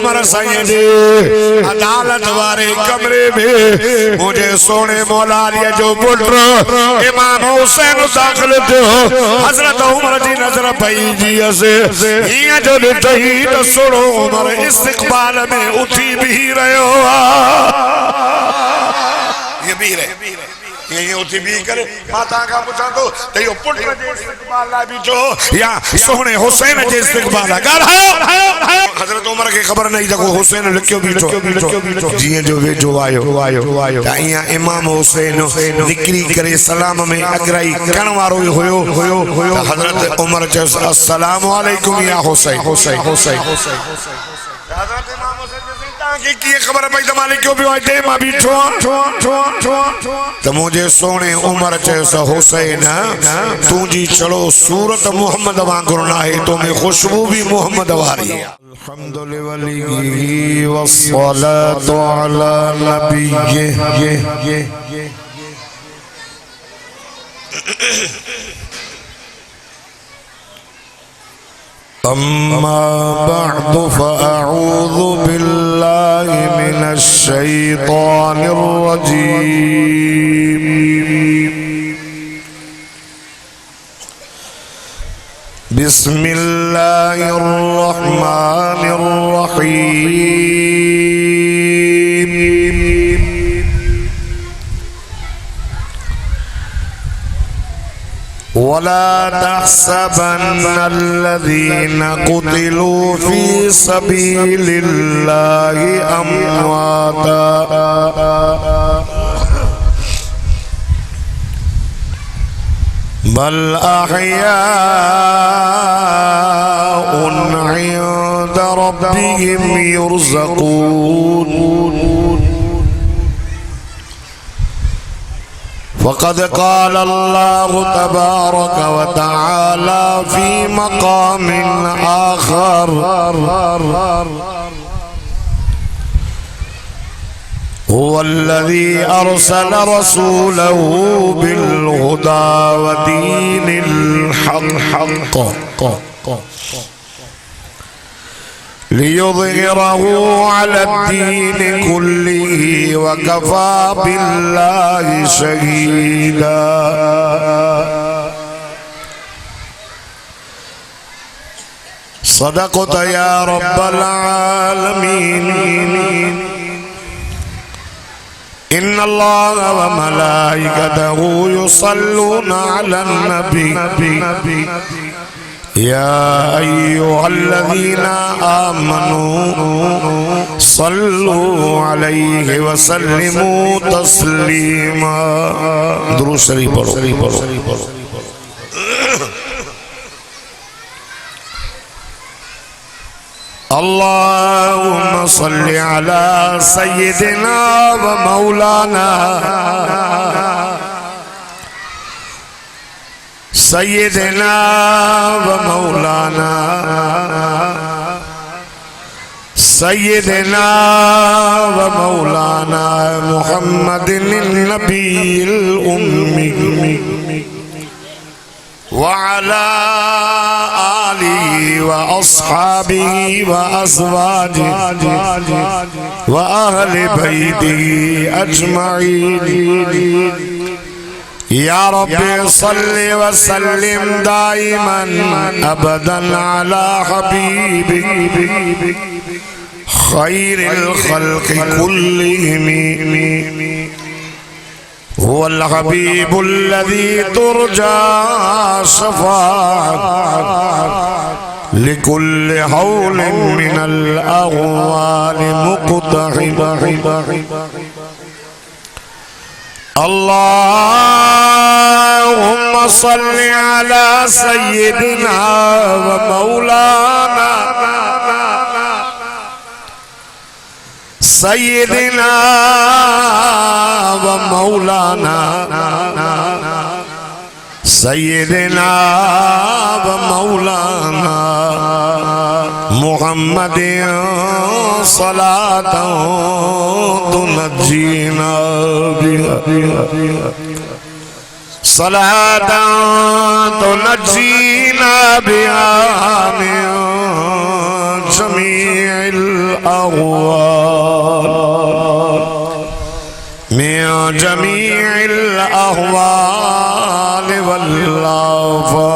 उमर साईं जे अदालत वारे कमरे में मुझे सोने मौला अली जो पुत्र इमाम हुसैन दाखिल थियो। हजरत उमर जी नजर पई जी असे हिया जो ॾिठई त सोड़ो उमर इस्तक़बाल में उठी बीह रहियो ये बीह रहे ये उठी बीह करे माता का पुछा तो यो पुत्र जे इस्तक़बाल ला बीठो या सोने हुसैन जे इस्तक़बाल ला ॻाल्हायो। हजरत उमर के खबर नहीं जको हुसैन लिखियो बीठो जीअं जो वेझो आयो त इहा इमाम हुसैन निकरी करे सलाम में अगराई करण वारो हुयो त हजरत उमर चयो अस्सलाम वालेकुम या हुसैन। हजरत इमाम हुसैन के की खबर पई त मालिक क्यों भी दे मां बीठो त मुझे सोने उमर चयो हुसैन तुझी चलो सूरत मोहम्मद वांगुर ना है तो में खुशबू भी मोहम्मद वारी है। अल्हम्दुलिल्लाह वस्सलातु अला नबिय्ये अम्मा बअदु फअऊज़ु बिल्लाहि मिनश शैतानिर रजीम। बिस्मिल्लाहिर रहमानिर रहीम। वला तहसबन्न अल्लज़ीना क़ुतिलू फ़ी सबीलिल्लाहि अम्वाता बल अहयाउन इंदा रब्बिहिम युरज़क़ून। फ़क़द क़ाल अल्लाहु तबारक व तआला फ़ी मक़ामिन आख़र हुवल्लज़ी अरसल रसूलहु बिल्हुदा व दीनिल हक़्क़ लियुज़हिरहु अलद्दीन कुल्लिहि व कफ़ा बिल्लाहि शहीदा। सदक़त या रब्बल आलमीन। इन्नल्लाह व मलाइकतहु युसल्लूना अलन नबी या अय्युहल्लज़ीना आमनू सल्लू अलैहि व सल्लिमू तस्लीमा। दुरूद शरीफ पढ़ो। अल्लाहुम्मा सल्लि अला सय्यिदिना व मौलाना सय्यिदिना व मौलाना सय्यिदिना व मौलाना मुहम्मदिन नबील उम्मी व अला आलिहि व अस्हाबिहि व अज़वाजिहि व अहलि बैतिहि अजमईन। या रब्बि सल्लि व सल्लिम दाइमन अबदन अला हबीबिक खैरिल खल्क़ि कुल्लिहिम। हुवल हबीबुल्लज़ी तुरजा शफ़ाअतुहु लिकुल्लि हौलिन मिनल अग़वालि मुक़तहिम। अल्लाहुम्मा सल्लि अला सय्यिदिना व मौलाना सय्यिदिना व मौलाना सय्यिदिना व मौलाना मुहम्मदिन सलातन तुनज्जीना बिहा सलातन तुनज्जीना बिहा मिन जमीइल अहवाल मिन जमीइल अहवाल वल आफात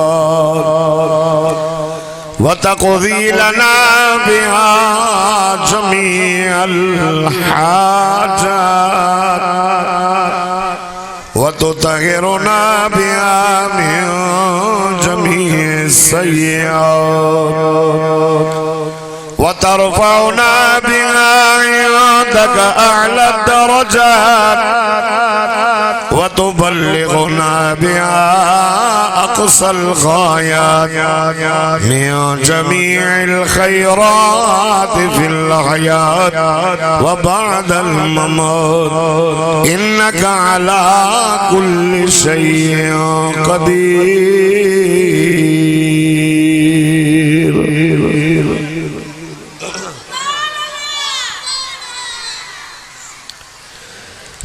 व तक़दी लना बिहा जमीअल हाजात व तुतहिरुना बिहा मिन जमीइस सय्यिआत व तरफ़उना बिहा इंदक अअला दरजात व तुबल्लिगुना बिहा अक़सल गायात मिन जमीइल खैरात फिल हयात व बअदल ममात इन्नका अला कुल्लि शैइन क़दीर।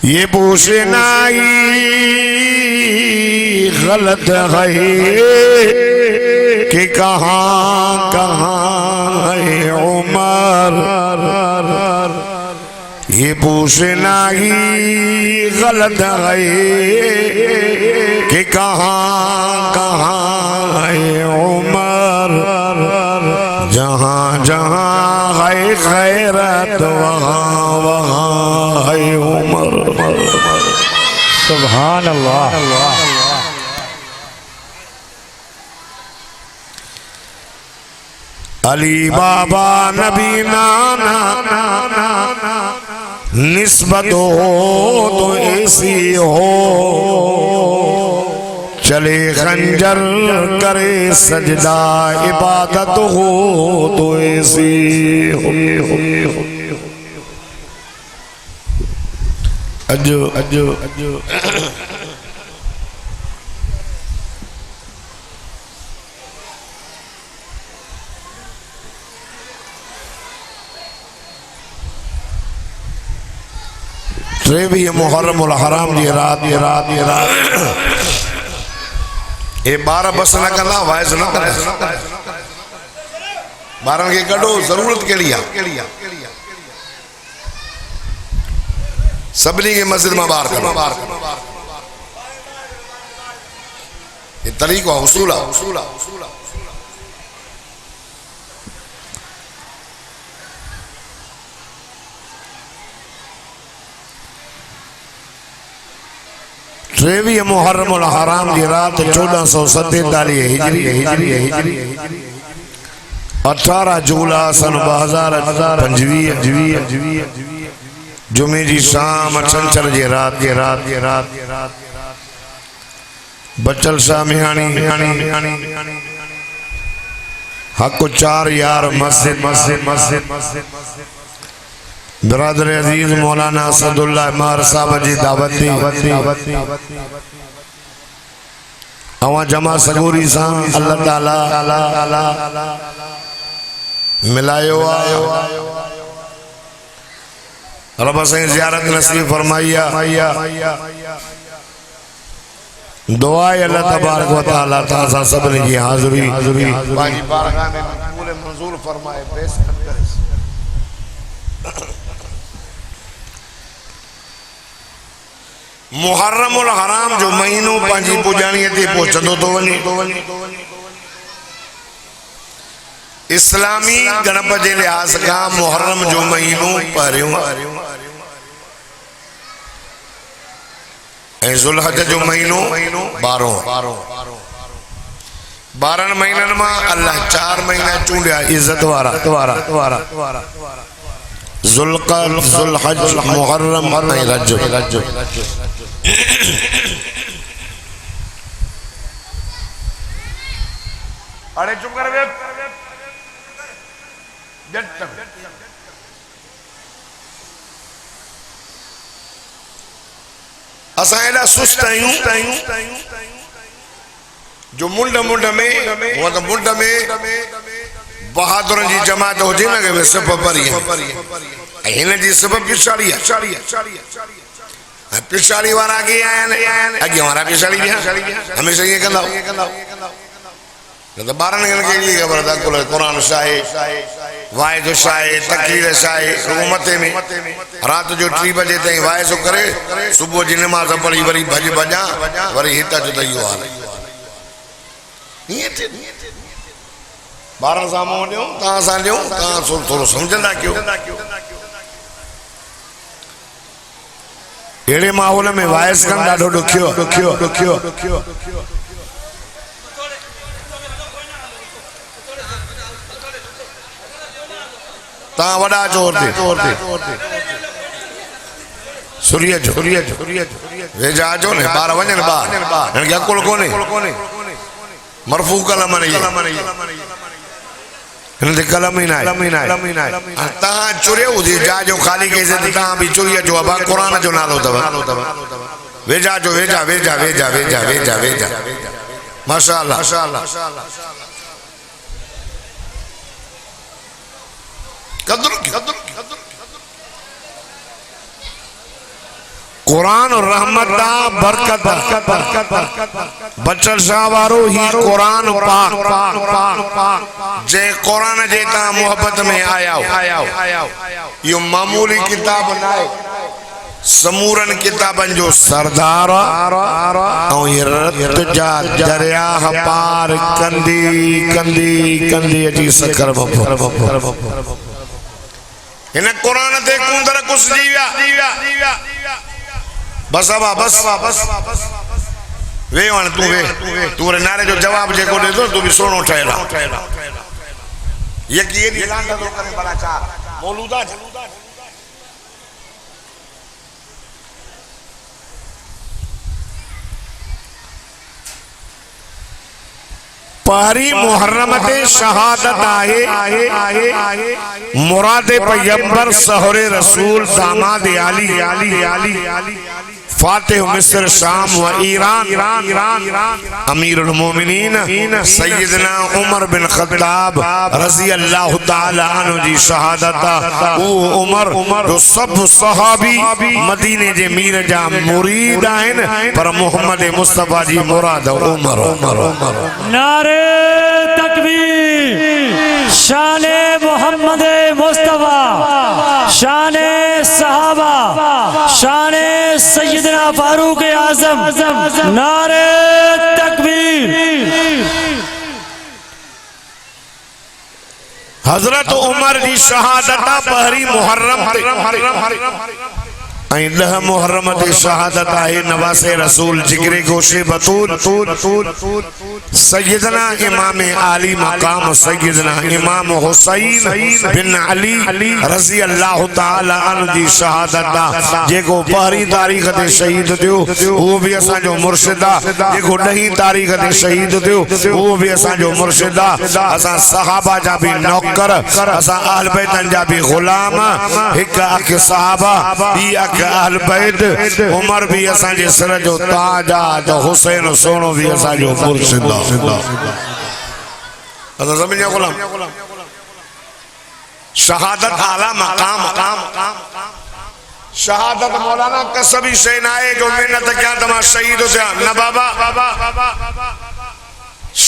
ये पूछनाई गलत है कि कहाँ कहाँ है उमर, ये पूछना ही गलत है कि कहाँ कहाँ है उमर, जहाँ जहाँ है खैरत वहाँ वहाँ है उमर। सुभान अल्लाह। अली बाबा नबी नाना निस्बत हो तो ऐसी हो, चले खंजर करे सजदा इबादत हो तो ऐसी हो। अजो अजो अजो भी मुहर्रमुल हराम जी रात ये ये 12 बस न कंदा वाइज न करे, 12 के कढो जरूरत के लिए सभी के मस्जिद में बाहर करो। ये तरीक़ो उसूल ट्रेवी मुहर्रमुल हराम की रात 1447 हिजरी 18 जुला सन 2025 जुमे जी शाम छंछर जे रात बचल शाह मिहानी हक 4 यार मस्जिद बिरादर अजीज मौलाना असदुल्लाह मार साहब जी दावत अवा जमा सगूरी सा अल्लाह ताला मिलायो रब से ज़ियारत नसीब फरमाइया। दुआ अल्लाह तबारक व तआला ताज़ा सबने की हाज़िरी बाकी बारगाह में पूरे मंजूर फरमाए पेश करे। मुहर्रमुल हराम जो महीनो पंहिंजी पुॼाणीअ ते पहुचंदो तो वञे। इस्लामी गणप जे लिहाज़ खां मुहर्रम जो महीनो पहिरियों ऐं ज़ुल्हज जो महीनो 12 महीननि मां अल्लाह 4 महीना चूंडिया इज़त वारा ज़ुल्क़अद ज़ुल्हज मुहर्रम ऐं रजब। अरे चुप कर बे असा एडा सुस्त आयूं जो मुंड में वो तो मुंड में बहादुर जी जमात हो ना के सब परी इन जी सब पिछाड़ी वारा आगे आया अगे वारा पिछाड़ी हमेशा ये कंदा तो 12 के लिए खबर था कुरान शाहे वाए जो शाये तकरीर शाये हुकूमते में रात जो 3 बजे ताईं वाए सो करे सुबह जी नमाज पढ़ी वरी भज भजा वरी हिता जो दइयो हाल ये थे 12 सामो ॾियो तव्हां सां ॾियो तव्हां थोरो समझंदा कयो अहिड़े माहौल में वाइस करणु ॾाढो ॾुखियो तव्हां वॾा जोर ते सुरीअ जो वेझा अचो न ॿार वञनि ॿाहिरि हिन खे अकुल कोन्हे मरफू कलम हिन ते कलम ई न आहे तव्हां चुरियो हुजे जा जो ख़ाली कईसीं त तव्हां बि चुरी अचो अबा क़ुर जो नालो अथव वेझा अचो वेझा माशाअल्लाह कुरान रहमत बरकत बचल शाह वारो ही कुरान पाक जे कुरान जे ता मोहब्बत में आया यो मामूली किताब नाए समूरन किताबन जो सरदार और ये रत जा दरिया पार कंदी अची सकर इन कुरान ते कुंदर कुछ जीव्या बस वे वण तू रे नारे जो जवाब जेको दे दो तू भी सोनो ठहरा ये की दी लांदा तो करे बड़ा चा मौलूदा पहरी मुहर्रम ते शहादत आहे मुराद पैगंबर सहरे रसूल दामाद आली फातिह मिस्र शाम व ईरान अमीरुल मोमिनीन सैयदना उमर बिन खत्ताब रजी अल्लाह ताला अन्हु जी शहादत वो उमर जो सब सहाबी मदीने जे मीर जा मुरीद आहिन पर मोहम्मद मुस्तफा जी मुराद उमर नारे तकबीर शाने मोहम्मद मुस्तफा शाने सहाबा शाने सैयदना फारूक आजम नारे तकबीर हजरत उमर जी शहादत पहरी मुहर्रम ऐं 10 मुहर्रम ते शहादत आहे नवासे रसूल जिगरे गोशे बतूल सैयदना इमाम आली मकाम सैयदना इमाम हुसैन बिन अली रजी अल्लाह ताला अन्हु जी शहादत जेको 12 तारीख ते शहीद थियो वो भी असा जो मुर्शिद जेको 10 तारीख ते शहीद थियो वो भी असा जो मुर्शिद असा सहाबा जा भी नौकर असा अहल बैतन जा भी गुलाम एक अख सहाबा बी अख अहल बैत उमर भी असा जे सिर जो ताज तो हुसैन सोनो भी असा जो मुर्शिद असा समझ गुलाम शहादत आला मकाम शहादत मौलाना कसबी सेनाए जो मेहनत क्या तमा शहीद थिया न बाबा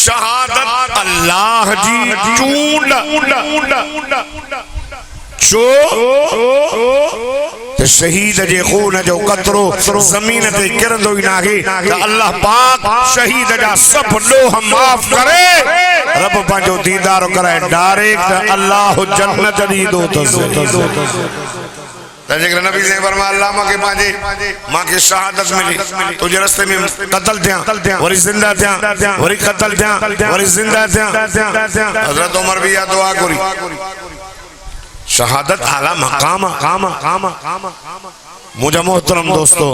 शहादत अल्लाह जी चूंड चो ते शहीद जे खून जो कतरो जमीन ते किरंदो ही नाहे त अल्लाह पाक शहीद जा सब लोह माफ करे रब पांजो दीदार कराए डायरेक्ट अल्लाह जन्नत दी दो तजकर नबी से फरमा अल्लाह माके पांजे माके शहादत मिली तुझे रास्ते में कत्ल थिया वरी जिंदा थिया वरी कत्ल थिया वरी जिंदा थिया हजरत उमर भी या दुआ करी शहादत आला मकाम मुझे मोहतरम दोस्तों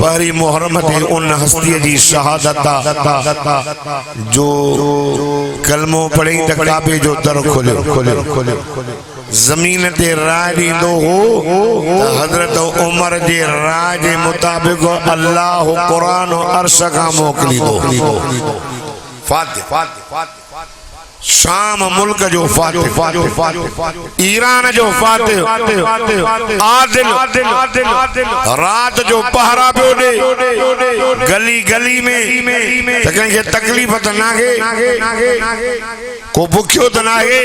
पहली मुहर्रम थी उन हस्ती जी शहादत जो कलमो पढ़ी त काबे जो दर खोलियो जमीन ते राज दींदो हो हजरत उमर जे राज मुताबिक अल्लाह कुरान अर्श का मोकली दो फातिह शाम मुल्क जो फातिह ईरान जो फातिह आदिल रात जो पहरा पियो दे गली में तकलीफ त नागे को भुखियो त नाहे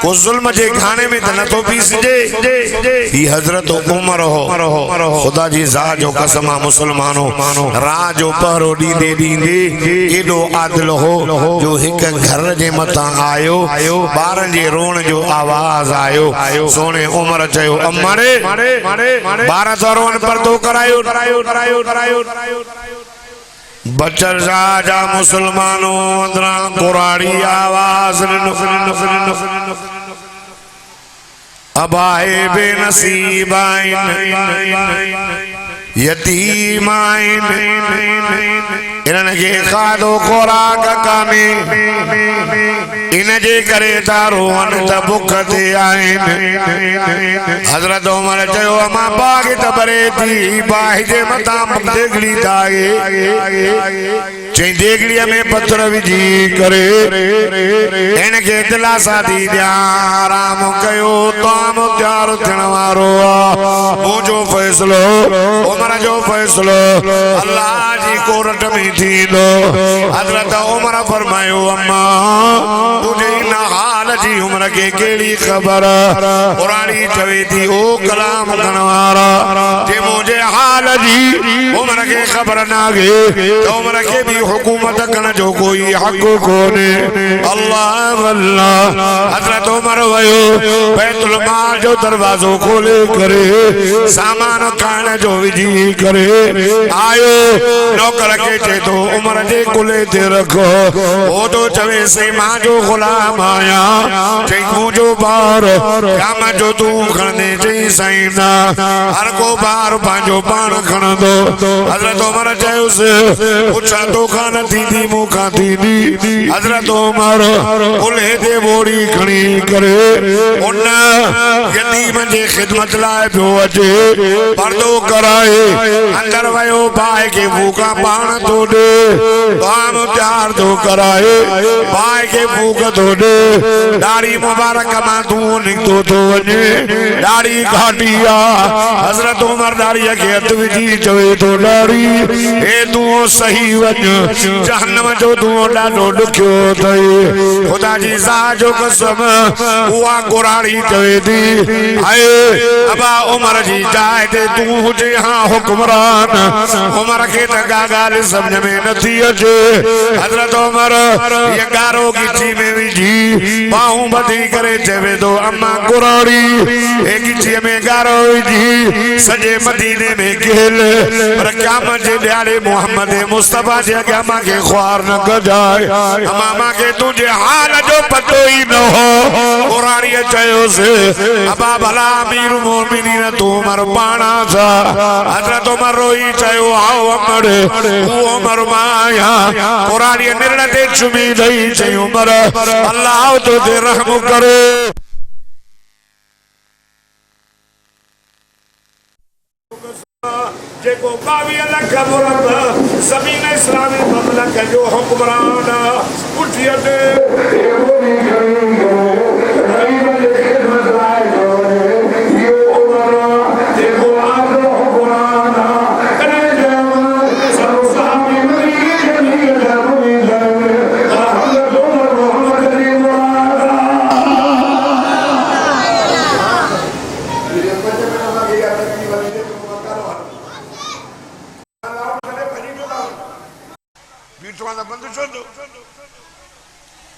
को जुल्म जे खाने में त नथो पीसजे ही हजरत उमर हो खुदा जी ज़ात जो कसम मुसलमानो राह जो पहरो ॾींदे ॾींदे एॾो आदिल हो जो हिक घर जे मथां आयो ॿारनि जे रोण जो आवाज़ आयो सोने उमर चयो अम्मा रे ॿार था रोन पर्दो करायो बचर जा मुसलमानों अंदरा कुराड़ी आवाज अबाए बेनसीब यतीम इन्हनि खे खाधो खुराक कान्हे इन जे करे था रोअनि त बुख ते आहिनि हज़रत उमर चयो अमां बाग़ त भरे थी बाहि जे मथां देगड़ी ताए चई देगड़ीअ में पत्थर विझी करे हिन खे दिलासा थी ॾियां आराम कयो ताम तयारु थियण वारो आहे मुंहिंजो फ़ैसिलो उमर जो फ़ैसिलो अल्लाह जी कोरट में थींदो हज़रत उमर फरमायो अम्मा तुझे इन हाल जी उमर खे कहिड़ी ख़बर पुराणी चवे थी ओ कलाम करण वारा जे मुंहिंजे हाल जी उमर खे ख़बर नाहे त उमर खे बि हुकूमत करण जो कोई हक़ कोन्हे अल्लाह अल्लाह हज़रत उमर वयो बैतुल माल जो दरवाज़ो खोले करे सामान खाइण जो विझी करे आयो नौकर खे चए तो उमर जे कुले ते रखो ओ तो चवे से मां जो गुलाम आया चई मुंहिंजो ॿार काम जो तूं खणंदे चई साईं ना हर को ॿार पंहिंजो पाण खणंदो हज़रत उमर चयोसि पुछां तोखां न थींदी मूंखां थींदी हज़रत उमर कुल्हे ते बोड़ी खणी करे उन यतीम जे ख़िदमत लाइ पियो अचे पर्दो कराए अंदर वयो भाई के भूखा पाण तो दे काम प्यार तो कराए भाई के भूख तो दे दाढ़ी मुबारक मां तू निकतो तो वने दाढ़ी घाटिया हज़रत उमर दाढ़ी के हथ विझी चवे तो दाढ़ी ए तू सही वञ जहन्नम जो तू ॾाढो ॾुखियो अथई खुदा जी ज़ात जो कसम उहा कुराड़ी चवे थी हाय अबा उमर जी जाइ ते तू हुजे हां हुक्मरान उमर के त ॻाल्हि समझ में नथी अचे हज़रत उमर ये गारो गिची में विझी बाहूं बधी करे चवे तो अम्मा कुराड़ी ए गिची में गारो विझी सॼे मदीने में गेल पर क़यामत जे ॾियारे मोहम्मद मुस्तफा जे अॻियां मांखे ख्वार न कजाए अम्मा मांखे तुंहिंजे हाल जो पतो ई न हो कुराड़ीअ चयोसि अबा भला अमीर मोमिनीन तूं उमर पाणा था हज़रत उमर रोई चयो आओ उमर उमर माया कुराड़ी निर्णय ते चुमी दई चई उमर अल्लाह तो ते रहम करे जेको 22 लख मुरब ज़मीन इस्लामी ममलक जो हुक्मरान उठिए ते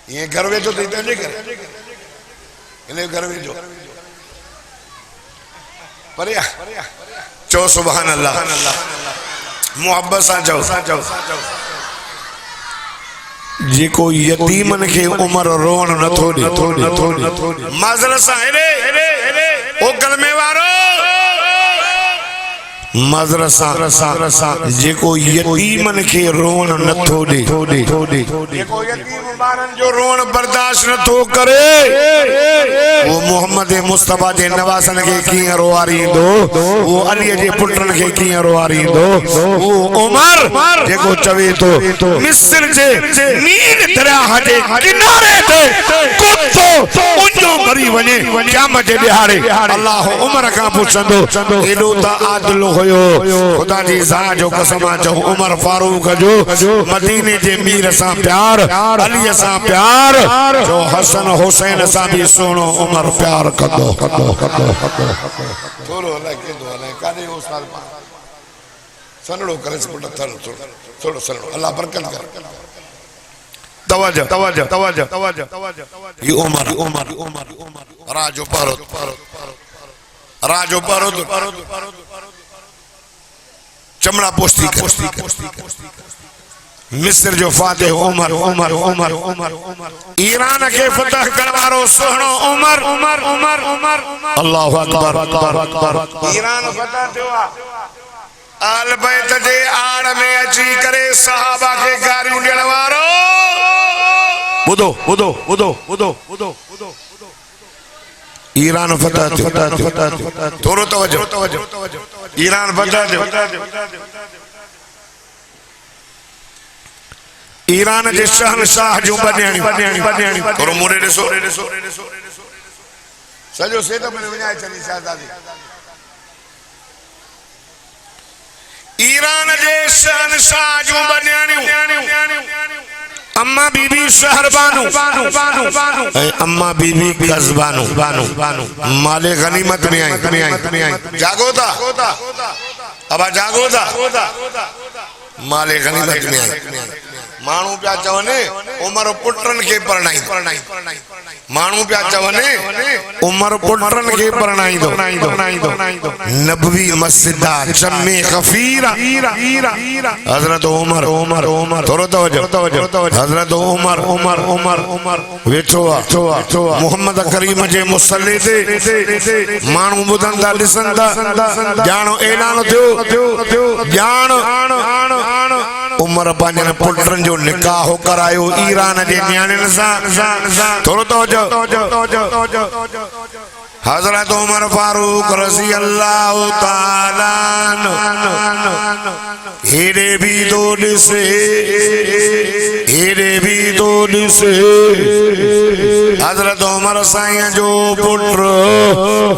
ये घर वेठो थी तुंहिंजे घर इन घर वेठो पर चो सुभान अल्लाह मोहब्बत सां चओ जेको यतीमन खे उमर रोण नथो ॾे माज़रत सां ओ गलमे वारो माज़रत सां जेको यतीमन खे रोण नथो ॾे जेको यतीम ॿारनि जो रोण बर्दाश्त नथो करे वो मोहम्मद मुस्तफा जे नवासनि खे कीअं रोआरींदो वो अलीअ जे पुटनि खे कीअं रोआरींदो वो उमर जेको चवे तो मिस्र जे नील दरिया जे किनारे ते कुतो उञो मरी वञे क़यामत जे ॾियारे अल्लाह उमर खां पुछंदो एॾो त आदिल हुयो खुदा जी ज़ात जो कसम चो उमर फारूक जो मदीने जे मीर सां प्यार अली सां प्यार जो हसन हुसैन सां भी सुनो उमर प्यार कंदो थोरो लगे दो ने काने ओ साल सनड़ो करे पुट थोरो सनड़ो अल्लाह बरकत कर तवज्जो तवज्जो तवज्जो तवज्जो ये उमर राजो पारो चमड़ा पोस्ती मिस्र जो फातिह उमर ईरान के फतह करवारो सुहणो उमर अल्लाहु अकबर ईरान फतह थियो आल बैत जे आड़ में अची करे सहाबा के गारियूं ॾियण वारो ॿुधो ईरान फतह थोरो तवज्जो ईरान फतह ईरान जे शहनशाह जो बन्याणी थोरो मोरे ॾिसो सॼो सेट में विञाए चली शहज़ादी ईरान जे शहनशाह जो बन्याणियूं अम्मा बीबी शहरबानू अम्मा बीबी कज़बानू माले गनीमत में आई जागो था अबा जागो था माले गनीमत में आई मानू प्या चवने उमर पुटरन के परणाई मानू प्या चवने उमर पुटरन के परणाई दो नबवी मस्जिदा चम्मे खफीरा हजरत उमर थोरो तवज्जो हजरत उमर वेठो मोहम्मद करीम जे मुसल्ले ते मानू बुधंदा ॾिसंदा जानो ऐलान थियो जान उमर पंहिंजनि पुटनि जो निकाह करायो ईरान जे न्याणियुनि सां थोरो तवज्जो हज़रत उमर फारूक रज़ी अल्लाह ताला हेरे भी दो ॾिसे हज़रत उमर साईं जो पुट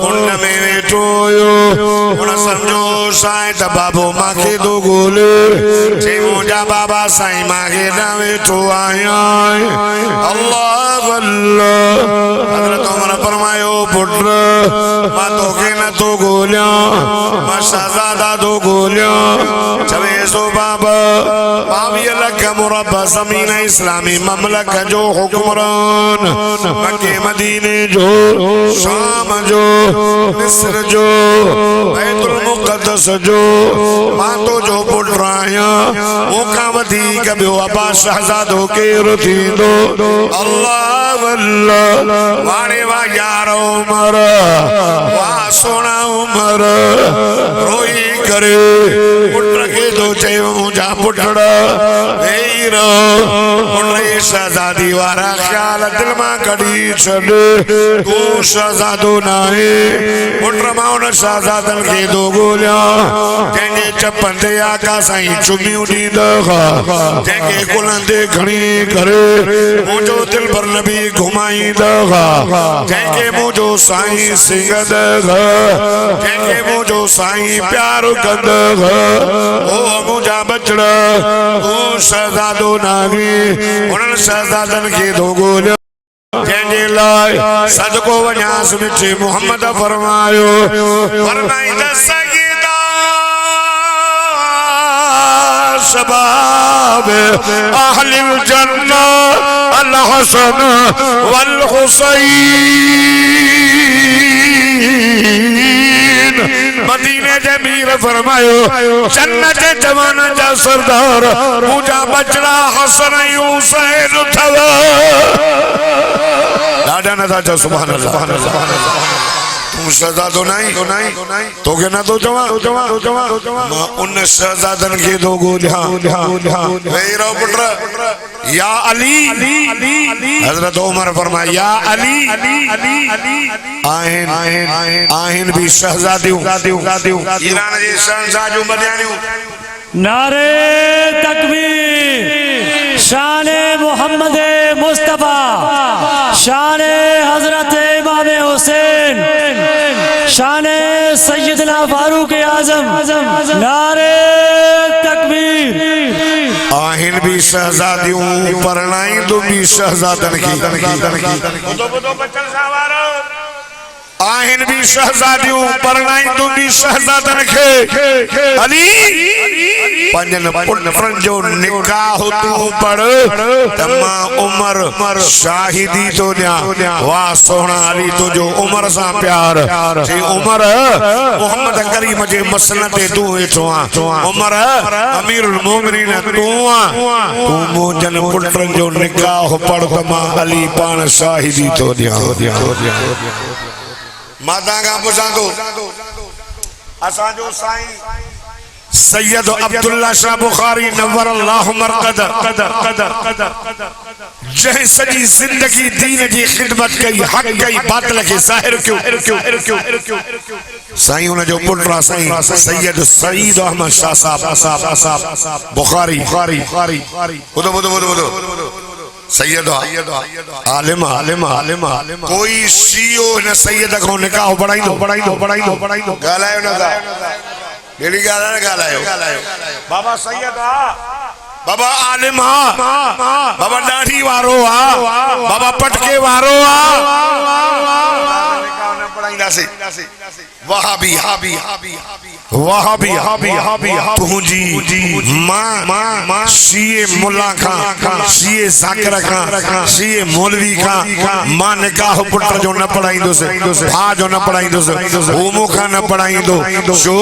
उन में वेठो हुयो उन सम्झो साईं त बाबो मांखे थो ॻोल्हे चई मुंहिंजा बाबा साईं मांखे न वेठो आहियां अल्लाह हज़रत उमर फरमायो पुट मां तोखे नथो ॻोल्हियां मां शहज़ादा थो ॻोल्हियां चवे सो बाबा 22 लख मुरबा ज़मीन इस्लामी ममलकत जो हुक्मरान मक्के मदीने जो शाम जो मिस्र जो बैतुल मुक़द्दस जो मां तो जो पुट आहियां मूंखां वधीक ॿियो अबा शहज़ादो केरु थींदो अल्लाह वाणे वा यार उमर वाह सोना उमर रोई करे पुट खे तो चयो मुंहिंजा पुटड़ा वेही रहो उन शहज़ादी वारा ख़्याल दिल मां कढी छॾ तूं शहज़ादो नाहे पुट मां उन शहज़ादनि खे थो ॻोल्हियां जंहिंजे चपनि ते आका साईं चुमियूं ॾींदा जंहिंखे कुलनि ते खणी करे मुंहिंजो दिल भर नबी घुमाईंदा जंहिंखे मुंहिंजो साईं सिंगंदा जंहिंखे मुंहिंजो साईं प्यार कंदा ओ मुंहिंजा बचड़ा तूं शहज़ादो नाहे उन्हनि शहज़ादनि खे थो ॻोल्हियां जंहिंजे लाइ सदको वञासि मिठे मोहम्मद फरमायो फरमाईंदा सईदा शबाब अहलिल जन्नह अल हसन वल हुसैन मदीने जे मीर फरमायो जन्नत जवान जा सरदार मुंहिंजा बचड़ा हसन ऐं हुसैन अथव ॾाढा नथा चओ सुभान अल्लाह तुम शहज़ादो नहीं तो के ना तो जवा मां उन शहज़ादन के दो ॻोल्हियां वेही रहो पुट या अली हज़रत उमर फरमाया या अली आहिन भी शहज़ादियूं ईरान जे शहंशाह जूं बन्याणियूं नारे तकबीर शाने मोहम्मद मुस्तफा शाने हजरत इमाम हुसैन शाने सैयदना फारूक आजम, नारे तकबीर। आहिन भी शहजादियों परनाई दो भी शहजादन की आहिन भी शहजादियों परनाई दो भी शहजादन के अली पंजन पुत्रन जो निकाह तू पढ़ तमा उमर शाहिदी तो न्या वाह सोहना अली तो जो उमर सा प्यार जी उमर मोहम्मद करीम जे मसनते तू वेठो आ उमर अमीरुल मोमिनीन तू मोजन पुत्रन जो निकाह पढ़ तमा अली पान शाहिदी तो न्या माता का पुछांदो असा जो साईं सैयद अब्दुल्ला शाह बुखारी नव्वर अल्लाह मरकद जह सजी जिंदगी दीन जी खिदमत कई हक कई बातिल के ज़ाहिर क्यों साईं उन जो पुत्र साईं सैयद सईद अहमद शाह साहब बुखारी बुधो सैयद आलिम कोई सीओ न सैयद को निकाह पढ़ाइंदो गालायो न केड़ी गालायो बाबा सैयद बाबा आलिम बाबा दाढ़ी वारो बाबा पटके वारो वहाबी तुझी मां सीए मुल्ला खां सीए जाकिर खां सीए मौलवी खां मां निकाह पुत्र जो न पढ़ाईंदुस भा जो न पढ़ाईंदुस वो मुखा न पढ़ाईंदो छो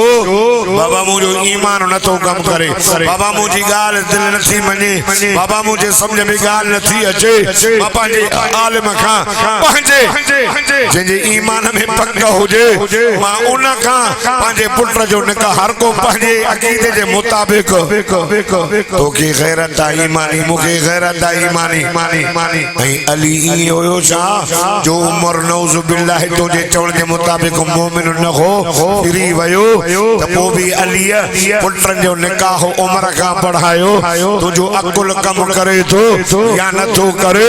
बाबा मुझो ईमान न तो कम करे बाबा मुझी गाल दिल न थी मने बाबा मुझे समझ में गाल न थी अचे बाबा जे आलिम खां पंजे जे ईमान में पक्का होजे मां उन खां पंजे पुत्र जो निकाह हर को पंजे अकीदे जे मुताबिक तो के गैरत ईमानी मुके गैरत ईमानी ऐं अली ई होयो छा जो उमर नौज बिल्लाह तो जे चवण जे मुताबिक मोमिन न हो फिरी वयो त पो भी अली पुत्रन जो निकाह उमर का पढ़ायो तो जो अकुल कम करे तो या न तो करे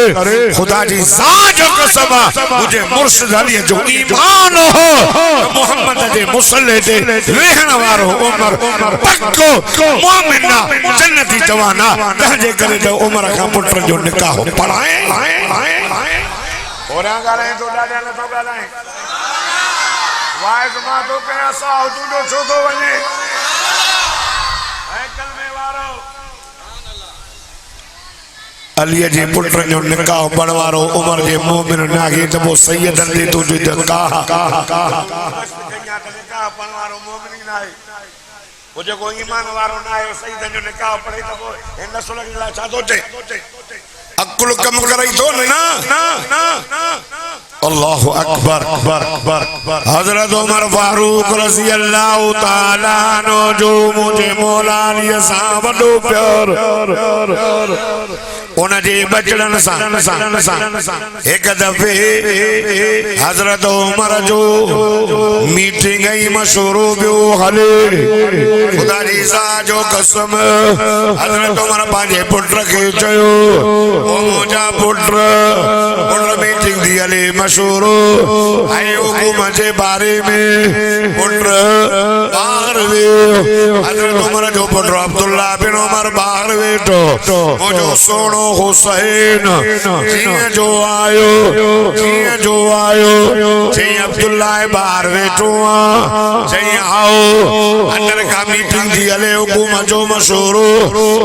खुदा जी ज़ात जो कसम मुझे मुर्शिद अली जो ईमान हो मोहम्मद जे मुसल्ले ते रहण वारो उमर पक्को मोमिन जन्नती जवाना तहजे करे तो उमर का पुत्र जो निकाह पढ़ाए ओरा गाले तो डाडा न तो गाले वाइज मां तो के असा तू जो छो तो वने है कलमे वारो अली जे पुत्र जो निकाह पढ़वारो उमर जे मोमिन नागे त वो सैयद दे तू जो निकाह पढ़वारो मोमिन नाए वो जो कोई ईमान वारो नाए सैयद जो निकाह पढ़े त वो इन नस्ल के ला छा सोचे अकुल कम करई तो ना अल्लाह अकबर हजरत उमर फारूक रज़ी अल्लाह तआला नो जो मुझे मौला अली सा वडो प्यार उन जे बचड़न सा एक दफे हजरत उमर जो मीटिंग ही मशहूर बियो हले खुदा जी सा जो कसम हजरत उमर पांजे पुत्र के चयो ओ मुझा पुत्र मीटिंग दी हले मशहूर है हुकूमत के बारे में पुत्र बाहर वे हजरत उमर जो पुत्र अब्दुल्ला बिन उमर बाहर वेठो मुझो सोनो हुसैन जिया जो आयो जी अब्दुल्ला बाहर वेठो जी आओ अंदर का मीटिंग दी हले हुकूमत जो मशहूर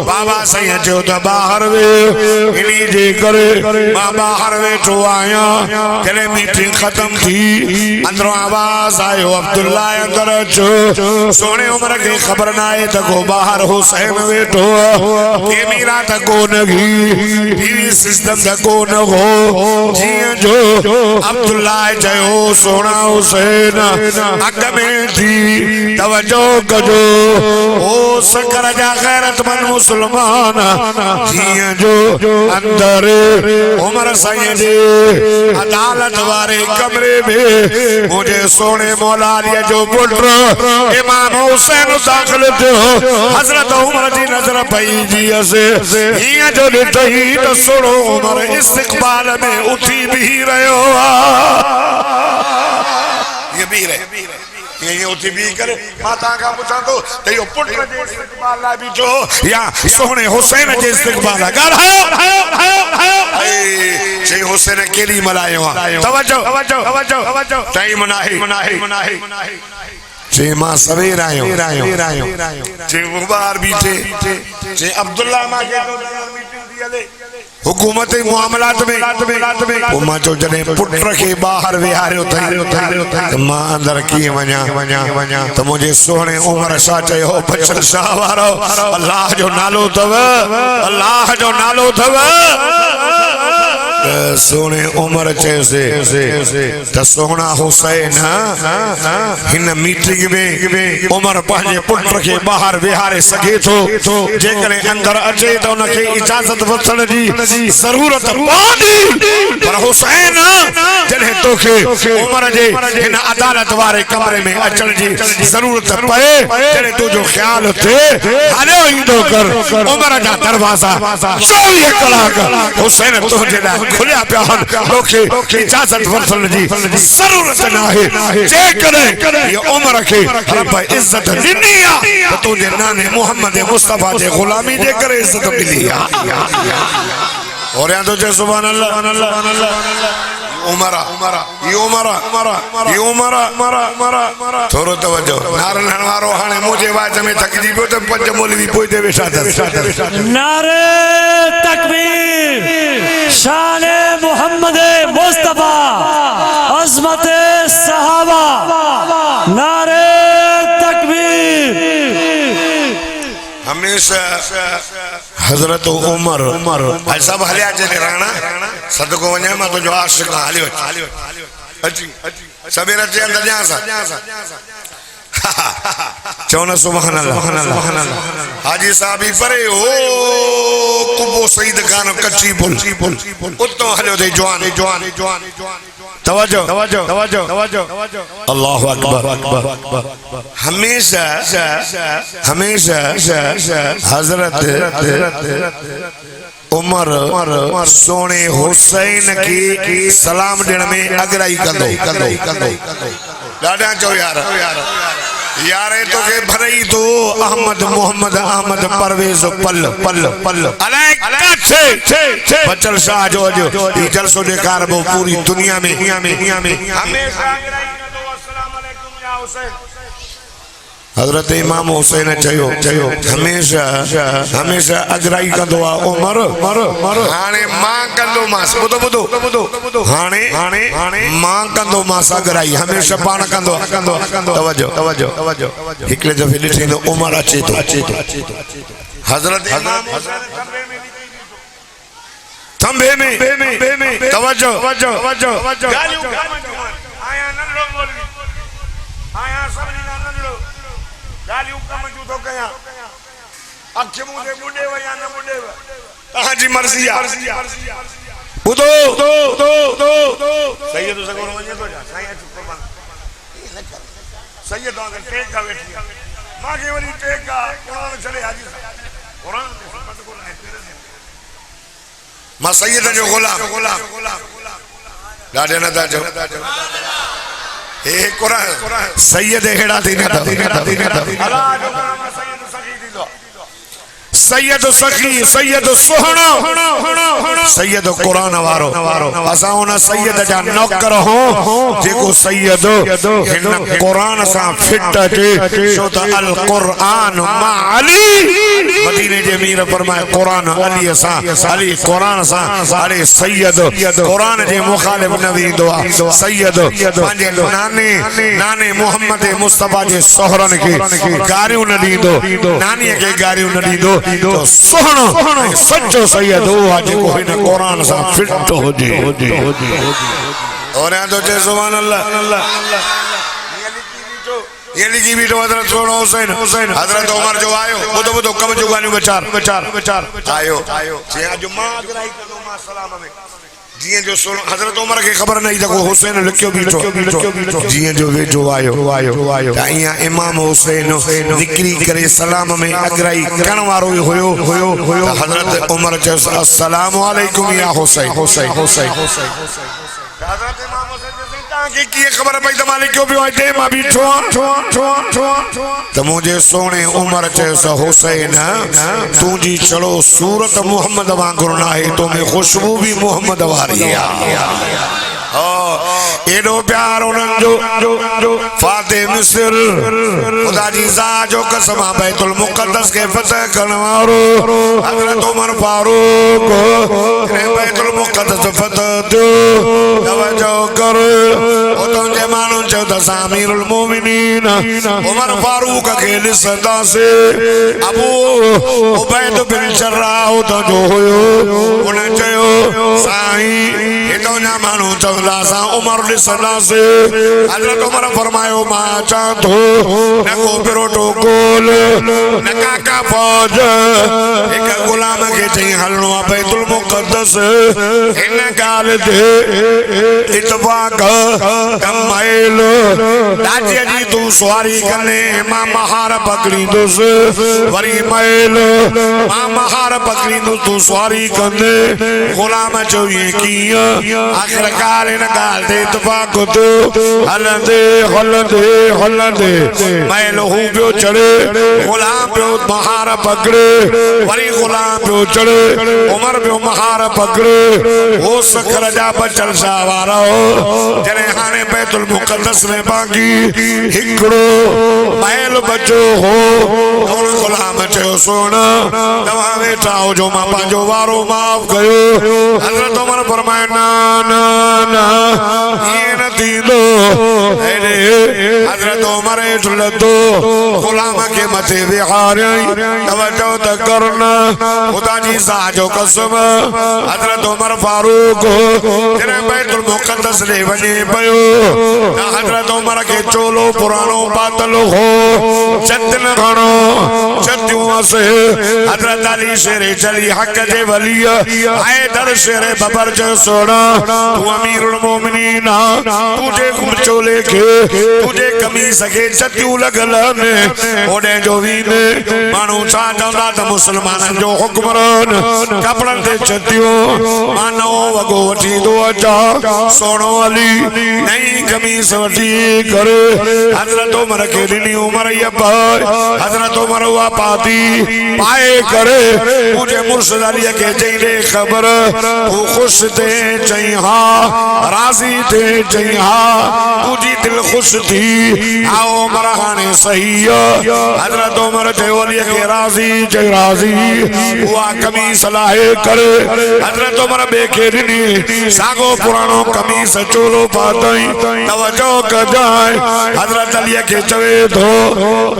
बाबा सही जो त बाहर वे इनी जे करे मां बाहर वेठो आया जने मीटिंग खत्म थी अंदर आवाज आयो अब्दुल्ला अंदर अचो सोने उमर के खबर ना आए त को बाहर हुसैन वेठो के मीरा त को नगी टीवी सिस्टम त को न हो जिया जो अब्दुल्ला जयो सोना हुसैन अग में थी तवज्जो कजो ओ सकरा जा गैरतमंद मुसलमान जिया जो अंदर उमर साईं जे अदालत वारे कमरे में मुझे सोने मौला अली जो पुत्र इमाम हुसैन दाखिल थियो हजरत उमर जी नजर पई जी से हिया जो ॾिठई त सोनो उमर इस्तक़बाल में उठी भी रहियो ये भी रहे ये उठी भी करे माता का पूछा तो तेयो पुत्र जे इस्तकबाल ला बीठो या सोहने हुसैन जे इस्तकबाल ला ॻाल्हायो जे हुसैन केली मलायो तवज्जो टाइम मनाहे जे मां सवेर आयो जे मुबार बीठे जे अब्दुल्ला मां के मीटिंग दियले हुकूमत मामलात में उमा जो जने पुत्र के बाहर विहारियो थई मां अंदर की वञा त मुझे सोहणे उमर शाह चयो बचन शाह वारो अल्लाह जो नालो थव सोने उमर चेसे त सोहना हुसैन हिन मीटिंग में उमर पंहिंजे पुत्र के बाहर विहारे सके थो जेकरे अंदर अचे त उनखे इजाजत वठण जी जरूरत पवंदी पर हुसैन जने तोखे उमर जे हिन अदालत वारे कमरे में अचण जी जरूरत पए जने तुजो ख्याल थे हलो ईंदो कर उमर जा दरवाजा 24 कलाक हुसैन तुझे लाइ खुलिया पिया तोखे इजाजत वठण जी जरूरत नाहे जेकॾहिं ये उमर के रब इज्जत ॾिनी आ त तुझे नाने मोहम्मद मुस्तफा जे गुलामी जे करे इज्जत मिली आ और यहाँ तो जय सुभान अल्लाह उमरा थोरो तवज्जो नारन हणवारो हाणे मुझे वाच में थकजी पियो त पंज मौलवी पोइ ते वेठा नारे तकबीर शान मोहम्मद मुस्तफा अजमत सहाबा नारे तकबीर हमेशा हजरत उमर सब हलिया चले राणा सदको वने मां तुझो आशिक हलियो अची सवेरा जे अंदर जा सा चौना सुभान अल्लाह हाजी साहब ही परे ओ कुबो सईद खान कच्ची पुल उतो हलियो दे जवान तवज्जो अल्लाहु अकबर हमेशा हजरत उमर सोने हुसैन की सलाम देण में अगराई कंदो ॾाढा चो यार तो के भरई तो अहमद मोहम्मद अहमद परवेज पल अलाए काछे बचल शाह जो ई जलसो ॾेखार वो पूरी दुनिया में हमेशा अगराई कंदो अस्सलाम वालेकुम या हुसैन हजरत इमाम हुसैन चयो हमेशा अगराई कंदो आ उमर हाणे मां कंदो मास बुधो हाणे मां कंदो मास अगराई हमेशा पाण कंदो तवज्जो हिकड़े दफे ॾिठे तो उमर अचे तो हजरत इमाम हुसैन थंबे में तवज्जो गालियों आया नंढो मौलवी आया सभिनी खां नंढो गालियों कम जो तो कया अख मुझे बुढ़े व या न बुढ़े व तहां जी मर्जी आ बुधो सैयद सगोर वने तो जा साईं चुप कर सैयद अगर टेक का बैठी मां के वली टेक का कुरान चले हाजी कुरान पत को है मां सैयद जो गुलाम ॾाढे न था चओ ए कुरान सैयद हेड़ा थी न सैयद सखी सैयद सुहणो सैयद कुरान वारो असा उन सैयद जा नौकर हो जेको सैयद हिन कुरान सा फिट अचे छो त अल कुरान मा अली मदीने जे मीर फरमाए कुरान अली सा अली कुरान सा अरे सैयद कुरान जे मुखालिफ न वेंदो आ सैयद पंहिंजे नाने मोहम्मद मुस्तफा जे सोहरन के गारियूं न ॾींदो नानीअ के गारियूं न ॾींदो तो सोहणो सच्चो सैयद हो जेको हिन कुरान सा फिट होजे और या तो जय सुभान अल्लाह ये लिखी बीठो हजरत सोहणो हुसैन हजरत उमर जो आयो बुधो कम जो गालियूं विचार आयो जे जो मां अगराई कंदो मां सलाम में जिए जो हजरत उमर के खबर नहीं था हुसैन लिखियो बीठो जिए जो वेठो आयो ताइया इमाम हुसैन निकरी करे सलाम में अगराई करण वारो होयो हजरत उमर जो अस्सलाम वालेकुम या हुसैन हजरत इमाम हुसैन ता के की खबर पई त मालिक क्यों भी दे मां बीठो त मुझे सोने उमर चयोस हुसैन तुझी चलो सूरत मोहम्मद वांगुरु ना है तो में खुशबू भी मोहम्मद वारी है एडो प्यार उन्हनि जो फाते मिस्र खुदा जी ज़ात जो कसम बैतुल मुक़द्दस के फतह करण वारो हज़रत उमर फारूक बैतुल मुक़द्दस फतह दो तवज्जो कर ओ तुंहिंजे माण्हू चयो त अमीरुल मोमिनीन उमर फारूक खे ॾिसंदा से अबू उबैद बिन जर्राह तो जो हुयो उन चयो साईं हे तुंहिंजा माण्हू चवंदा सा उमर ॾिसंदा से हज़रत उमर फरमायो मां अचां थो न को पिरोटो गोल न काका फौज हिक गुलाम खे चई हलणो आहे बैतुल मुक़द्दस हिन ॻाल्हि ते इतफ़ाक़ कमाइल दाजीअ जी तूं सुवारी कने मां महार पकड़ींदुसि वरी मैल मां महार पकड़ींदुसि तूं सुवारी कंदे गुलाम चयो ईअं कीअं आख़िरकार हिन ॻाल्हि ते इतफ़ाक़ थियो हलंदे हलंदे हलंदे मैल हू पियो चढ़े गुलाम पियो महार पकड़े वरी गुलाम पियो चढ़े उमर पियो महार पकड़े हो सखर जा बचल शाहवारा जॾहिं हाणे बैतुल मुक़द्दस में बाक़ी हिकिड़ो मैल बचो हो गुलाम चयो सोना तव्हां वेठा हुजो मां पंहिंजो वारो माफ़ कयो हज़रत उमर फरमायो ना ना ना ये न थींदो हज़रत उमर हेठि लथो गुलाम खे मथे विहारियई तवज्जो त करना खुदा जी ज़ात जो कसम हज़रत उमर फारूक जॾहिं बैतुल मुक़द्दस ॾे वञे पियो त हज़रत उमर खे चोलो पुराणो पातल हो चतिन खणो चतियूं हसे हज़रत अली शेर चली हक़ जे वली हैदर शेर बबर जो सोना तू अमीरुल मोमिनीन तुझे चोले के तुझे कमीस के चतियूं लगल में ओडे जो वीने मानू छा चवंदा त मुसलमाननि जो हुक्मरान कपड़न ते चतियूं मानो वगो वठी दो अचा सोनो अली नई कमीस वठी करे हज़रत उमर के ॾिनी उमर ये पाए हज़रत उमर हुआ पाती पाए करे मुझे मुर्शिद अली के चई दे खबर तू खुश थे चई हां राजी थे चई हां तुझी दिल खुश थी आओ उमर हाणे सही हज़रत उमर चयो अली के राजी चई राजी हुआ कमीस लाहे करे हज़रत उमर बे के ॾिनी सागो पुराणो कमीस चोलो पातई तवज्जो कजाए हज़रत अली के चवे थो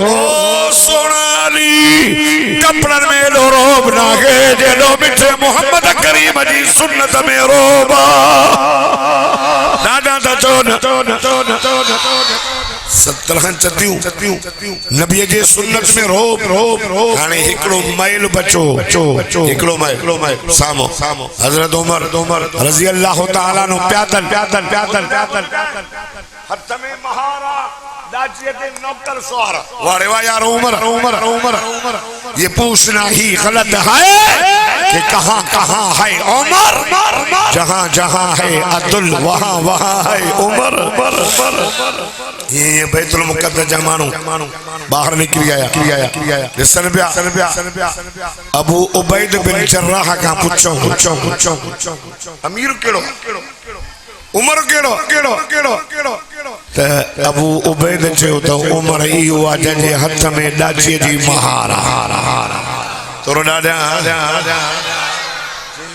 ओ सोना अली कपड़न में एडो रोब नागे जेडो मिठे मोहम्मद करीम जी सुन्नत में रोबा दादा त चो 70 चतियूं नबी जे सुन्नत में रोब हाणे हिकड़ो मैल बचो हिकड़ो मैल सामो हज़रत उमर रज़ी अल्लाह तआला नो प्यादल हथ में महारा दाजियते नौकर सवार वारे वा यार उमर ये पूछना ही गलत है कि कहां है उमर जहां जहां है अब्दुल वहां है उमर ये बैतुल मुक़द्दस जा मानू बाहर निकल आया लिसन पिया अबू उबैद बिन जर्राह का पूछो अमीर केड़ो उमर केड़ो त अबू उबैद चयो त उमर ई हुआ जंहिंजे हथ में डाची जी महार तोरो ॾाढा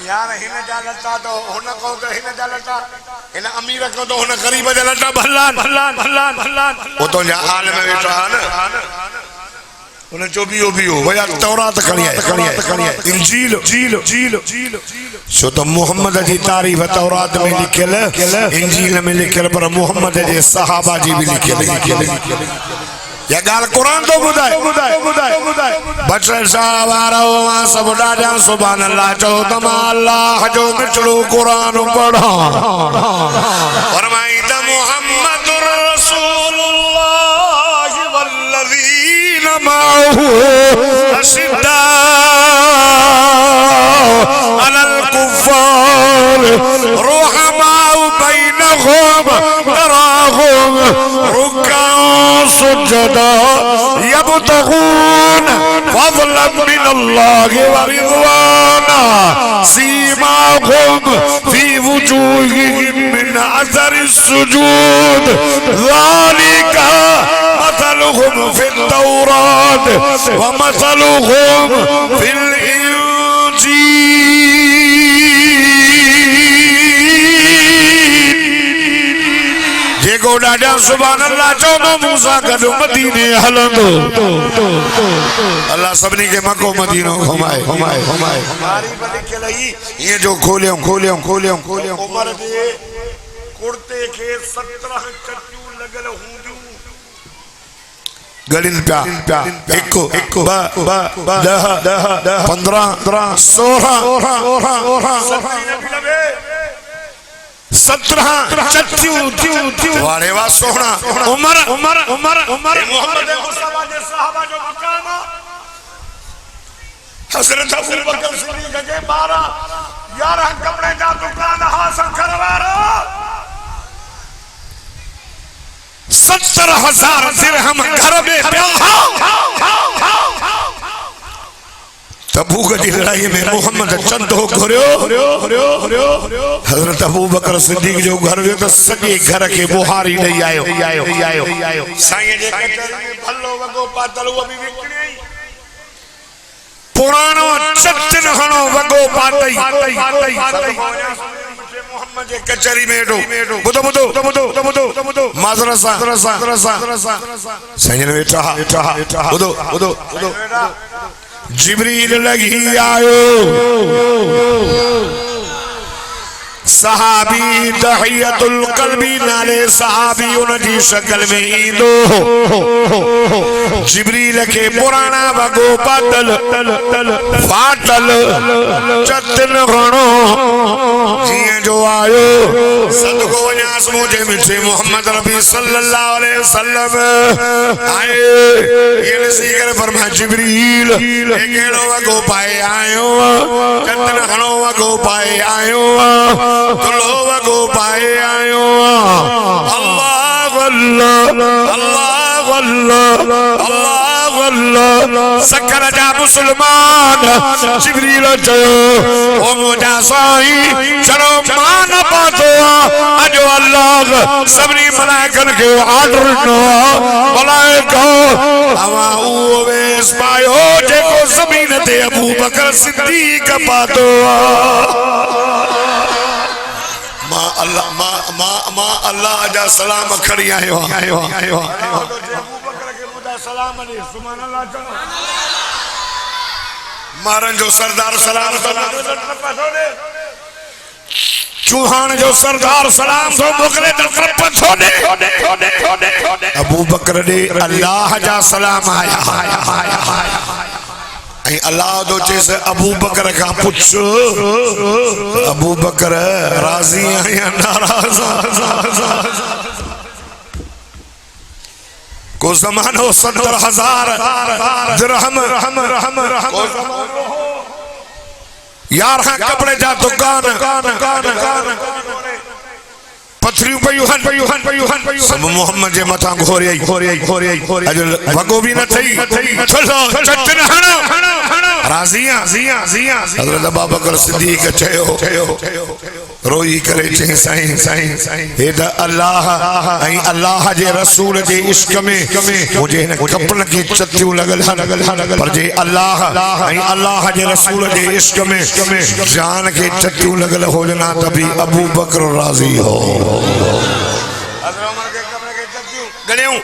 यार हिन जा लटा तो हुन को त हिन जा लटा हिन अमीर को तो हुन गरीब जा लटा भलान वो तो जा आलम में वेठा न उन जो भी हो वया तौरात खणी आए इंजील सो तो मोहम्मद जी तारीफ तौरात में लिखल इंजील में लिखल पर मोहम्मद जे सहाबा जी भी लिखल या गाल कुरान तो बुधाए बचर सावारो सब डाजा सुभान अल्लाह चो तमा अल्लाह जो मिठड़ो कुरान पढ़ा फरमाई त मुहम्मदुर रसूलुल्लाह वल्लज़ीना माहू अशिद्दा अलल कुफ्फार रुहमा बैनहुम तरा सुजदा यबतगून फज़लन मिनल्लाहि व रिज़वाना सीमाहुम फी वुजूहिहिम मिन असरि सुजूद ज़ालिका मसलुहुम फित तौरात व मसलुहुम फिल जेको ॾाढा सुभान अल्लाह चवंदो मूसा गॾु मदीने हलंदो अल्लाह सभिनी खे मको मदीनो घुमाए घुमाए घुमाए हमारी बली के लई ये जो खोलियो खोलियो खोलियो खोलियो उमर जे कुर्ते के 17 चटियूं लगल हूंदियूं गलिन प्या एको एको बा बा 10 15 16 17 चटियूं वारे वा सोहना उमर उमर उमर उमर मोहम्मद मुस्तफा जे सहाबा जो मकाम हजरत अबू बकर सिद्दीक के 11 कपड़े जा दुकान हासन करवारो 70,000 दिरहम घर में तबूक की लड़ाई में मोहम्मद चंद हो घुरियो हजरत अबू बकर सिद्दीक जो घर में तो सॼे घर के बुहारी नहीं आयो साईं जे कचहरी में भलो वगो पातल वो भी विकणी पुरानो चतन हणो वगो पातई मोहम्मद जे कचहरी में एडो बुधो बुधो बुधो बुधो माजरसा साईं ने बेटा बुधो बुधो बुधो जिब्रील लगी आयो सहाबी दहियतुल कल्बी नाले सहाबी उनजी शक्ल में ईंदो जिब्रील के पुराना वगो पातल फाटल चतन घणो जीअं जो आयो सदको वञास मुझे मिठे मोहम्मद रबी सल्लल्लाहु अलैहि वसल्लम आए ये ॾिसी करे फरमाया जिब्रील ये कहिड़ो वगो पाए आयो चतन घणो वगो पाए आयो तुलो वगो पाए आयो अल्लाह अल्लाह अल्लाह अल्लाह अल्लाह अल्लाह सकर जा मुसलमान जिब्रील चयो ओ मुझा साईं चलो मान पातो अजो अल्लाह सभनी मलाइकन के ऑर्डर नो मलाइको अवा ओ वेस पायो जेको ज़मीन ते अबू बकर सिद्दीक पातो मां अल्लाह जा सलाम खड़ी आयो अबू बकर के मुदा सलाम ने सुभान अल्लाह चलो मारन जो सरदार सलाम चूहान जो सरदार सलाम तो मोकले तरफ छोड़े अबू बकर ने अल्लाह जा सलाम आया अल्लाह दो चेस अबू बकर का पुछ अबू बकर राजी है या नाराज को जमानो 70,000 दिरहम यार कपड़े जा दुकान पथरियों पयूं सब मोहम्मद जे मथा घोरे वगो भी न थई चलो चटन हणो राज़िया हज़रत अबू बकर सिद्दीक चयो रोई करे चई साईं हे त अल्लाह ऐं अल्लाह जे रसूल जे इश्क में मुझे न कपड़न के चटियूं लगल पर जे अल्लाह ऐं अल्लाह जे रसूल जे इश्क में जान के चटियूं लगल होजना तभी अबू बकर राज़ी हो गणियों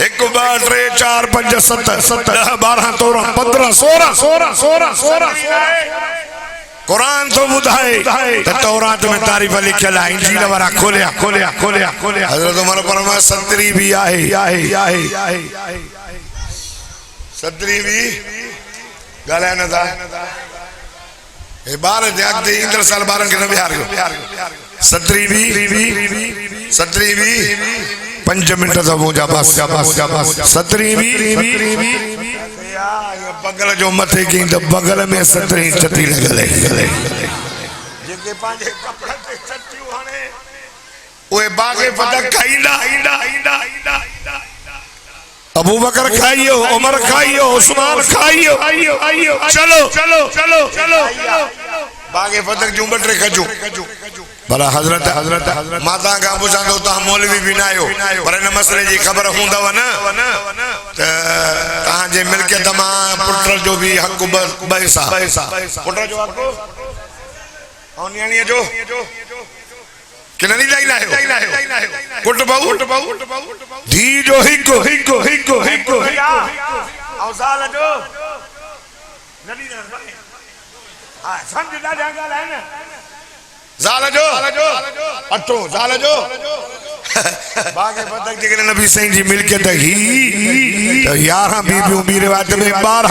1 2 3 4 5 7 10 12 13 15 16 कुरान तो बुधाए तौरात में तारीफ लिखल है इंजील वाला खोलिया हजरत उमर फरमाया सतरी भी आहे सतरी भी गाला न था ए बार जागते इंद्र साल बारन के न बिहार सतरी भी 5 मिनट तो मुझा बस सतरी भी बगल जो मथे की तो बगल में 17 चटी लगल जेके पांजे कपड़ा ते चटियूं हणे ओए बागे फटक खाईंदा अबू बकर खाइयो, उमर खाइयो, उस्मान खाइयो। चलो चलो चलो चलो बागे फतक जूं बटरे खजू भला हजरत माता का पुछांदो ता मौलवी भी ना आयो पर इन मसले जी खबर हुंदव न त तां जे मिलकियत मां पुत्र जो भी हक पैसा पुत्र जो हक और न्याणीअ जो कि नहीं लायो पुट बहु धी जो हिक और साल जो नदी हां समझ दा जंगल है ना जाल जो अटो जाल जो बागे फतक जे नबी सही जी मिलकियत ही तो 11 बीबियों भी रिवायत में 12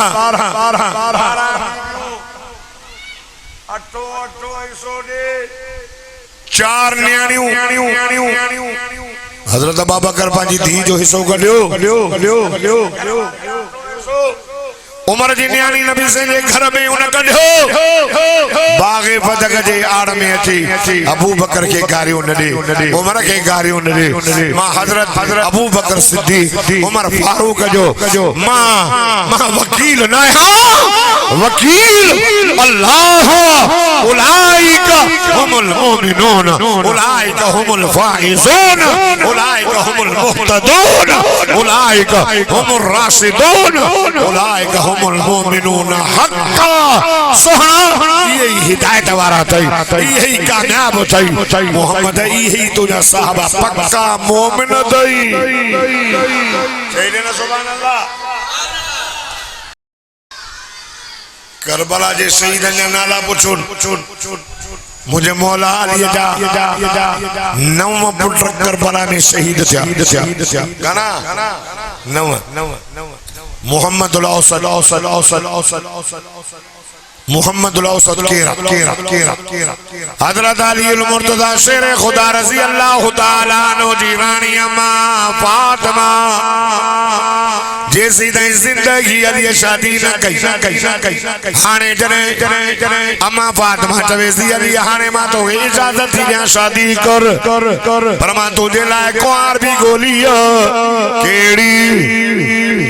अटो ऐसो दे 4 न्याणियों हजरत अबूबकर पाजी धी जो हिस्सो कढियो उमर जी न्याणी नबी से घर में उन कढियो बागे फतक जे आड़ में अची अबू बकर के गारियो न दे उमर के गारियो न दे मां हजरत अबू बकर सिद्दीक उमर फारूक जो मां वकील ना वकील अल्लाह उलाइका हुमुल मोमिनून उलाइका हुमुल फाइजून उलाइका हुमुल मुहतदून उलाइका हुमुर राशिदून उलाइका हुमुल मोमिनून हक्का सुहाना यही हिदायत वाला तई यही कामयाब तई मोहम्मद यही तुझा साहबा पक्का मोमिन तई सही ना सुभान अल्लाह करबला जे शहीद जा नाला पुछुन मुझे मौला अली जा 9 पुट करबला में शहीद थिया गाना 9 मोहम्मद मोहम्मद हजरत अली मुर्तजा शेर खुदा रजी अल्लाह तआला नो जी रानी अम्मा फातिमा जैसी दई जिंदगी अली शादी न कई हाने जने अम्मा फातिमा चवेसी अली हाने मा तो इजाजत थी या शादी कर पर मा तुझे लाए कुआर भी गोलिया केड़ी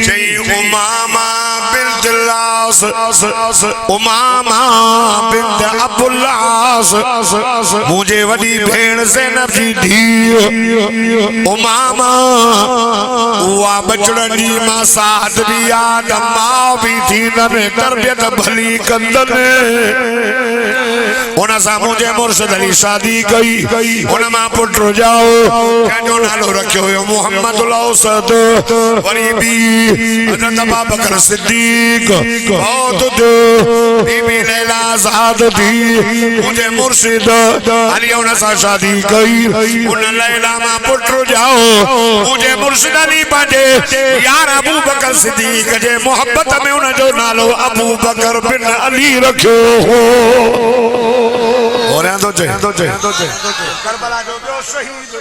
चई उमामा बिन्त लास उमामा बिन्त अब्दुल्लास मुझे वडी भेण ज़ैनब जी धी उमामा वा बचड़न जी मां साथ भी याद मां भी थी न तरबियत भली कंदन उन सा मुझे मुर्शिद अली शादी कई उन मां पुट जाओ जो नालो रखियो हो मोहम्मद औसत वरी भी हजरत अबूबकर सिद्दीक बहुत दो बीबी लैला आजाद थी मुझे मुर्शिद अली उन सा शादी कई उन लैला मां पुट जाओ मुझे मुर्शिद अली पाजे यार अबू बकर सिद्दीक जे मोहब्बत में उन जो नालो अबू बकर बिन अली रखियो हो और तो करबला जो बियो शहीद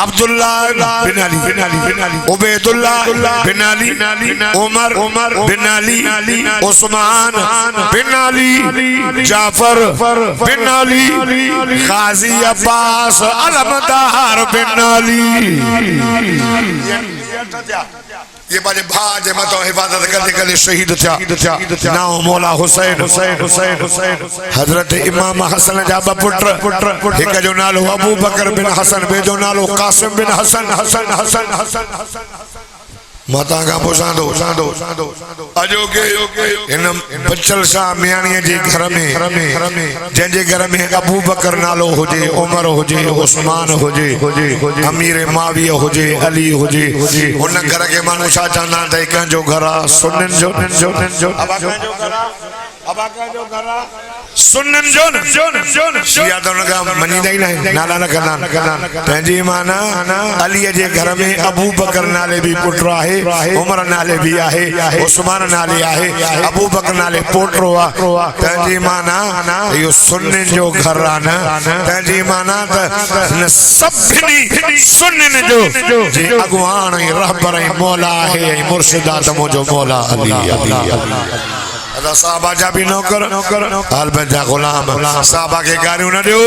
अब्दुल्ला बिन अली उबैदुल्लाह बिन अली उमर बिन अली उस्मान बिन अली जाफर बिन अली गाजी अब्बास अलमदार बिन अली ये बाजे भाजे मतो हिफाजत करते शहीद थिया नाम मौला हुसैन हजरत इमाम हसन जा पुत्र एक जो नालो अबू बकर बिन हसन बे जो नालो कासिम बिन हसन माता का पुछांदो अजो के इन बचल शाह मियाणी जे घर में जंहिंजे घर में अबू बकर नालो हुजे उमर हुजे उस्मान हुजे अमीर माविया हुजे अली हुजे उन घर के माण्हू छा चवंदा त कंहिंजो घर आहे सुन्नन जो सुन्नन जो शिया तो उनका मञींदा ई न नाला न कंदा पंहिंजी माना अलीअ जे घर में अबू बकर नाले भी पुट आहे उमर नाले भी आहे उस्मान नाले आहे अबू बकर नाले पोटरो आहे पंहिंजी माना इहो सुन्नन जो घर आहे न पंहिंजी माना त सभिनी सुन्नन जो जे अॻुवाण ऐं रहबर ऐं मौला आहे ऐं मुर्शिद आहे त मुंहिंजो मौला अली अदा साहबा जा भी नौकर हाल बजा गुलाम साहबा के गारियों न दो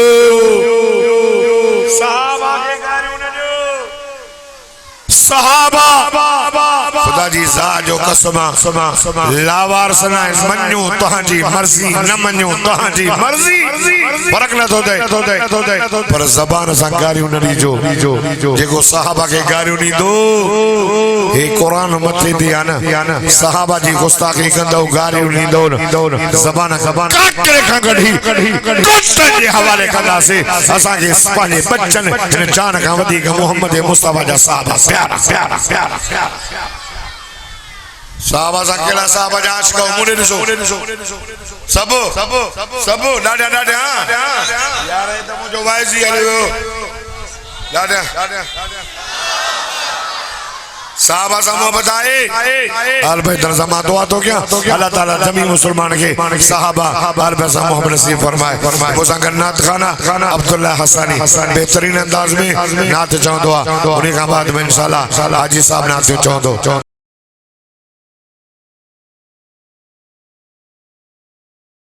साहबा के गारियों न दो सहाबा खुदा जी ज़ात जो कसम लावारस न मन्यो तहांजी मर्जी न मन्यो तहांजी मर्जी फर्क न थो दे पर ज़बान सां गारियूं न ॾिजो जेको सहाबा खे गारियूं ॾींदो हे कुरान मथे ते आहे न सहाबा जी गुस्ताखी कंदो गारियूं ॾींदो न ज़बान काकरे खां कढी कुत्तनि जे हवाले कंदासीं असांखे पंहिंजे बच्चन हिन जान खां वधीक मोहम्मद मुस्तफा जा साहबा प्यारा साहबा सा केड़ा साहबा जा आशिक मुने ॾिसो सब ॾाढा यार हे त मुंहिंजो वाइज़ी हले वियो ॾाढा साहबा सा मोहब्बत आए आल बैत ज़मा दुआ तो क्या अल्लाह ताला जमी मुसलमान के साहबा आल बैत सा मोहब्बत नसीब फरमाए वो संग नात खाना अब्दुल्ला हसानी बेहतरीन अंदाज में नात चवंदो आहे उन्हीं खां बाद में इंशाअल्लाह हाजी साहब नात चवंदो